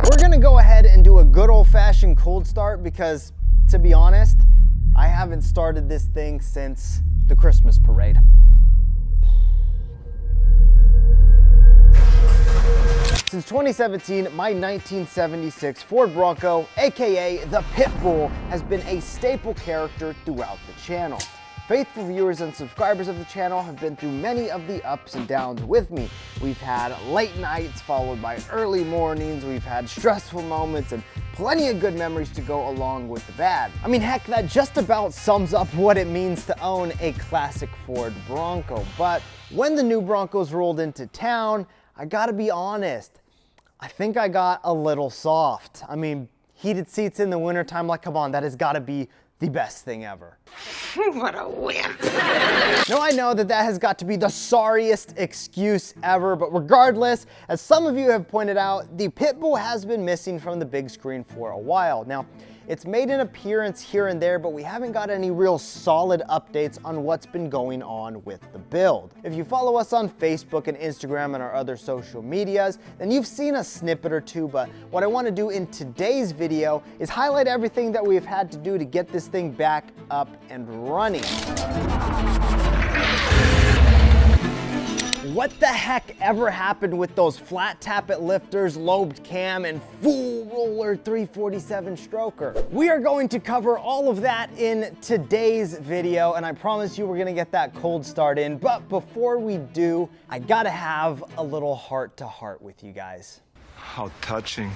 We're gonna go ahead and do a good old-fashioned cold start because, to be honest, I haven't started this thing since the Christmas parade. Since 2017, my 1976 Ford Bronco, aka the Pitbull, has been a staple character throughout the channel. Faithful viewers and subscribers of the channel have been through many of the ups and downs with me. We've had late nights followed by early mornings, we've had stressful moments, and plenty of good memories to go along with the bad. I mean, heck, that just about sums up what it means to own a classic Ford Bronco. But when the new Broncos rolled into town, I gotta be honest, I think I got a little soft. I mean, heated seats in the wintertime, like, come on, that has gotta be the best thing ever. What a wimp. Now I know that has got to be the sorriest excuse ever, but regardless, as some of you have pointed out, the Pitbull has been missing from the big screen for a while. Now, it's made an appearance here and there, but we haven't got any real solid updates on what's been going on with the build. If you follow us on Facebook and Instagram and our other social medias, then you've seen a snippet or two, but what I want to do in today's video is highlight everything that we've had to do to get this thing back up and running. What the heck ever happened with those flat tappet lifters, lobed cam, and full roller 347 stroker? We are going to cover all of that in today's video, and I promise you we're gonna get that cold start in. But before we do, I gotta have a little heart-to-heart with you guys. How touching.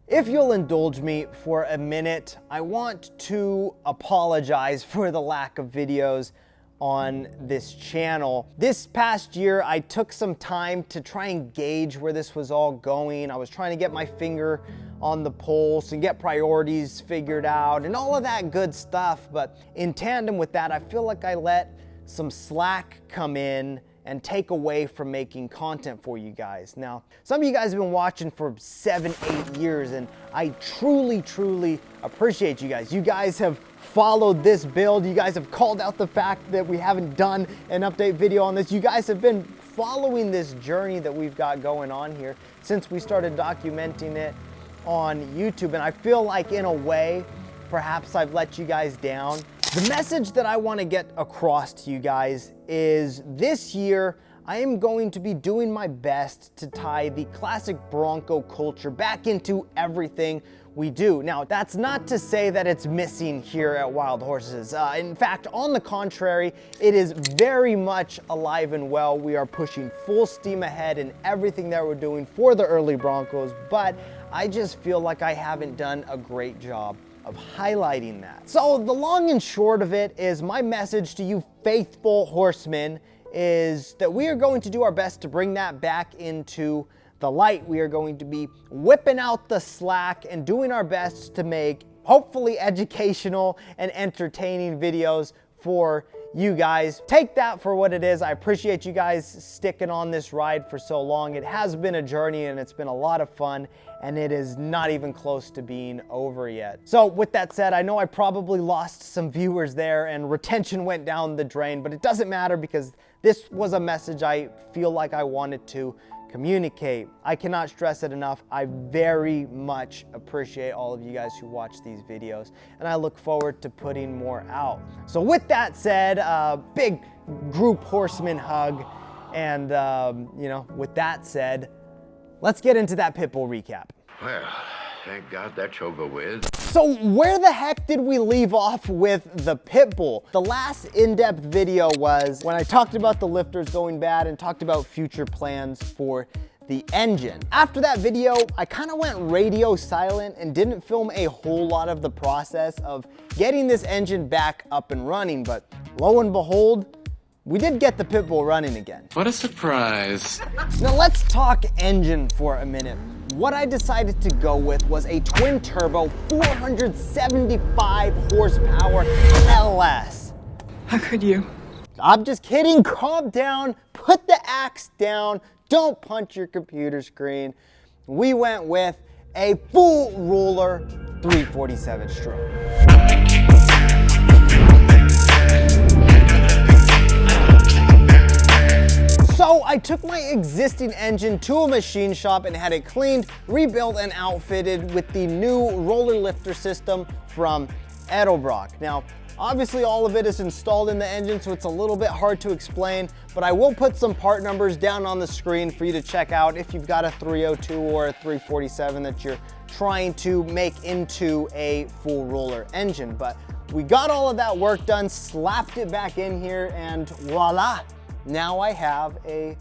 If you'll indulge me for a minute, I want to apologize for the lack of videos on this channel. This past year, I took some time to try and gauge where this was all going. I was trying to get my finger on the pulse and get priorities figured out and all of that good stuff. But in tandem with that, I feel like I let some slack come in and take away from making content for you guys. Now, some of you guys have been watching for 7, 8 years, and I truly appreciate you guys. You guys have followed this build. You guys have called out the fact that we haven't done an update video on this. You guys have been following this journey that we've got going on here since we started documenting it on YouTube. And I feel like in a way, perhaps I've let you guys down. The message that I want to get across to you guys is this year, I am going to be doing my best to tie the classic Bronco culture back into everything we do. Now, that's not to say that it's missing here at Wild Horses. In fact, on the contrary, it is very much alive and well. We are pushing full steam ahead in everything that we're doing for the early Broncos, but I just feel like I haven't done a great job of highlighting that. So the long and short of it is my message to you faithful horsemen is that we are going to do our best to bring that back into the light. We are going to be whipping out the slack and doing our best to make hopefully educational and entertaining videos for you guys. Take that for what it is. I appreciate you guys sticking on this ride for so long. It has been a journey and it's been a lot of fun, and it is not even close to being over yet. So with that said, I know I probably lost some viewers there and retention went down the drain, but it doesn't matter because this was a message I feel like I wanted to communicate. I cannot stress it enough. I very much appreciate all of you guys who watch these videos, and I look forward to putting more out. So with that said, big group horseman hug, and you know, with that said, let's get into that Pitbull recap. Well, thank God that's over with. So where the heck did we leave off with the Pitbull? The last in-depth video was when I talked about the lifters going bad and talked about future plans for the engine. After that video, I kind of went radio silent and didn't film a whole lot of the process of getting this engine back up and running, but lo and behold, we did get the Pitbull running again. What a surprise. Now let's talk engine for a minute. What I decided to go with was a twin turbo 475 horsepower LS. How could you? I'm just kidding, calm down, put the axe down, don't punch your computer screen. We went with a full roller 347 stroke. So I took my existing engine to a machine shop and had it cleaned, rebuilt, and outfitted with the new roller lifter system from Edelbrock. Now, obviously all of it is installed in the engine, so it's a little bit hard to explain, but I will put some part numbers down on the screen for you to check out if you've got a 302 or a 347 that you're trying to make into a full roller engine. But we got all of that work done, slapped it back in here, and voila, now I have a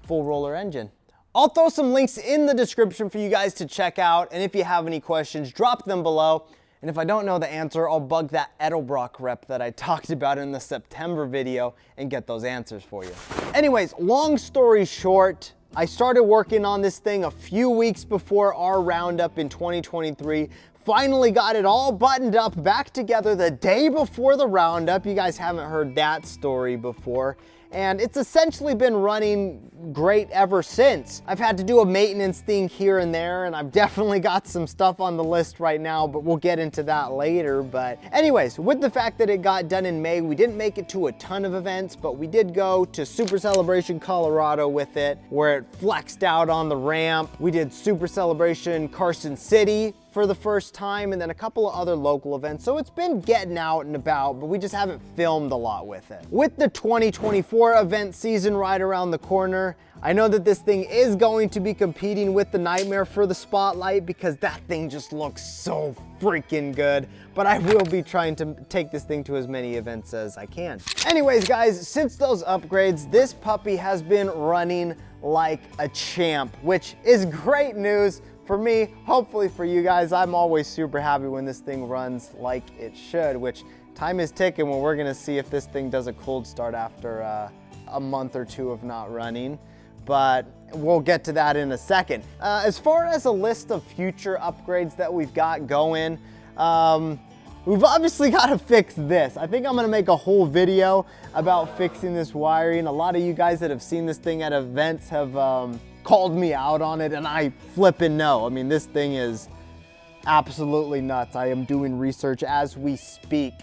full roller engine. I'll throw some links in the description for you guys to check out, and if you have any questions, drop them below. And if I don't know the answer, I'll bug that Edelbrock rep that I talked about in the September video and get those answers for you. Anyways, long story short, I started working on this thing a few weeks before our roundup in 2023. Finally got it all buttoned up, back together the day before the roundup. You guys haven't heard that story before. And it's essentially been running great ever since. I've had to do a maintenance thing here and there, and I've definitely got some stuff on the list right now, but we'll get into that later. But anyways, with the fact that it got done in May, we didn't make it to a ton of events, but we did go to Super Celebration Colorado with it, where it flexed out on the ramp. We did Super Celebration Carson City for the first time, and then a couple of other local events. So it's been getting out and about, but we just haven't filmed a lot with it. With the 2024 event season right around the corner, I know that this thing is going to be competing with the Nightmare for the spotlight because that thing just looks so freaking good, but I will be trying to take this thing to as many events as I can. Anyways, guys, since those upgrades, this puppy has been running like a champ, which is great news for me, hopefully for you guys. I'm always super happy when this thing runs like it should, which time is ticking when we're gonna see if this thing does a cold start after a month or two of not running, but we'll get to that in a second. As far as a list of future upgrades that we've got going, we've obviously got to fix this. I think I'm gonna make a whole video about fixing this wiring. A lot of you guys that have seen this thing at events have called me out on it, and I flippin' know. I mean, this thing is absolutely nuts. I am doing research as we speak.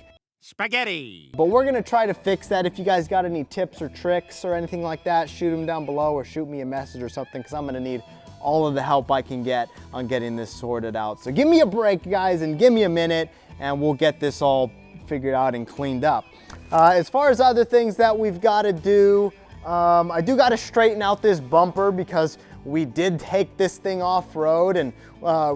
Spaghetti. But we're gonna try to fix that. If you guys got any tips or tricks or anything like that, shoot them down below or shoot me a message or something, because I'm gonna need all of the help I can get on getting this sorted out. So give me a break, guys, and give me a minute, and we'll get this all figured out and cleaned up. As far as other things that we've gotta do, I do got to straighten out this bumper because we did take this thing off-road, and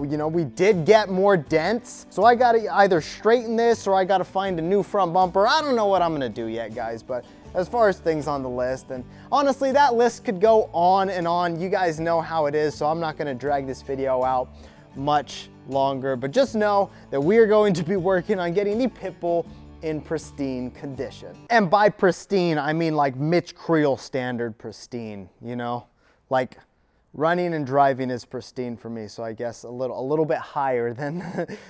you know, we did get more dents. So I got to either straighten this or I got to find a new front bumper. I don't know what I'm going to do yet, guys, but as far as things on the list, and honestly, that list could go on and on. You guys know how it is, so I'm not going to drag this video out much longer, but just know that we are going to be working on getting the Pitbull in pristine condition. And by pristine, I mean like Mitch Creel standard pristine, you know? Like running and driving is pristine for me, so I guess a little bit higher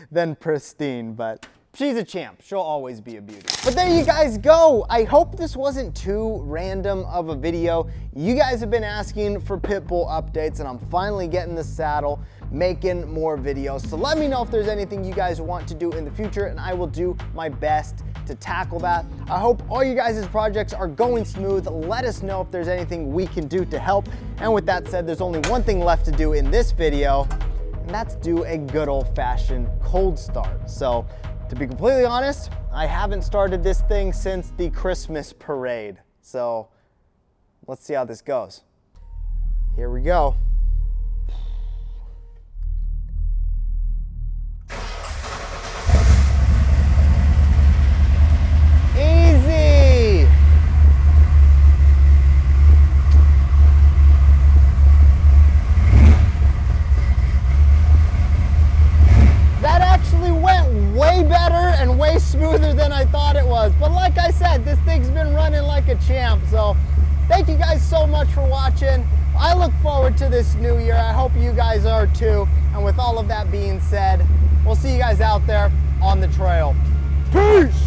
than pristine, but she's a champ. She'll always be a beauty. But there you guys go. I hope this wasn't too random of a video. You guys have been asking for Pitbull updates, and I'm finally getting the saddle, making more videos. So let me know if there's anything you guys want to do in the future, and I will do my best to tackle that. I hope all you guys' projects are going smooth. Let us know if there's anything we can do to help. And with that said, there's only one thing left to do in this video, and that's do a good old-fashioned cold start. So to be completely honest, I haven't started this thing since the Christmas parade. So let's see how this goes. Here we go. Easy. That actually went way better and way smoother than I thought it was. But like I said, this thing's been running like a champ. So thank you guys so much for watching. I look forward to this new year. I hope you guys are too. And with all of that being said, we'll see you guys out there on the trail. Peace!